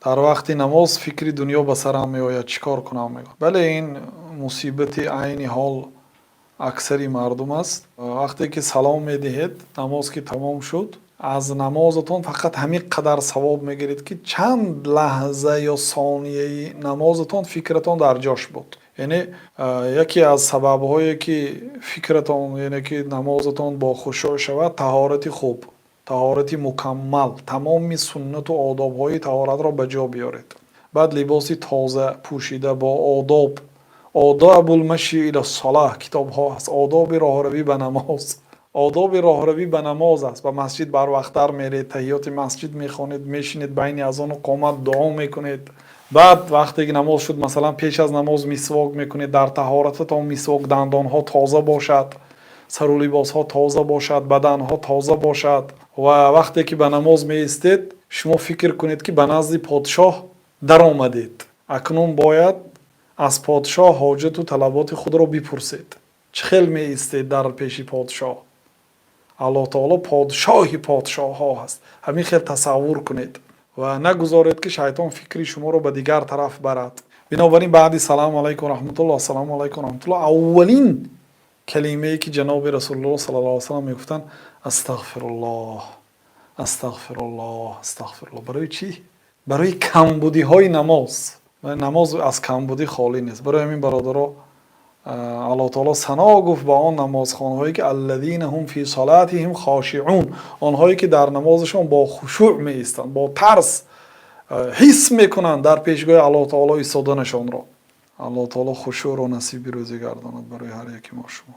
дар вақти намоз фикри дунё ба сарам меояд, чӣ кор кунам мегӯяд. Бале ин мусибати айни ҳол аксари мардум аст. Вақте ки салом медиҳед, намоз ки тамом шуд, аз намозатон фақат ҳамин қадар савоб мегиред ки чанд лаҳза ё сонияи намозатон фикратон дар ҷош буд. Яъне яке аз сабабҳое ки фикратон, яъне ки намозатон бо хушӯъ шавад, таҳорати хуб, таҳорати мукаммал, тамоми суннату одобҳои таҳоратро ба ҷо биёред. Баъд либоси тоза пӯшида бо одоб. Одобул маши иля солаҳ китобҳо аст. Одоби роҳравӣ ба намоз. Одоби роҳравӣ ба намоз аст. Ба масҷид барвақтар меред, таҳиёти масҷид мехонед, мешинед, байни азону қомат дуо мекунед. баъд вақте ки намоз шуд, масалан пеш аз намоз мисвок мекунед. Дар таҳорататон мисвок, дандонҳо тоза бошад, сару либосҳо тоза бошад, баданҳо тоза бошад. ва вақте ки ба намоз меистед, шумо фикр кунед ки ба назди подшоҳ даромадед. Акнун бояд аз подшоҳ ҳоҷату талаботи худро бипурсед. Чӣ хел меистед дар пеши подшоҳ? Аллоҳ таоло подшоҳи подшоҳҳо аст. Ҳамин хел тасаввур кунед ва нагузоред ки шайтон фикри шуморо ба дигар тараф барад. Бинобар ин баъди салому алайкум раҳматуллоҳ, ассалому алайкум раҳматуллоҳ, аввалин калимае ки ҷаноби расулуллоҳ саллаллоҳу алайҳи ва саллам мегуфтанд астағфируллоҳ, астағфируллоҳ, астағфируллоҳ. Барои чӣ? Барои камбудиҳои намоз. намоз аз камбудӣ холӣ нест. Барои ҳамин бародаро аллоҳ таоло сано гуфт ба он намозхонҳое ки аллазина ҳум фи солатиҳим хошиун, онҳое ки дар намозашон бо хушӯъ меистанд, бо тарс ҳис мекунанд дар пешгоҳи аллоҳ таоло истоданашонро. аллоҳ таоло хушӯъро насиби рӯзӣ гардонад барои ҳар яки мо шумо.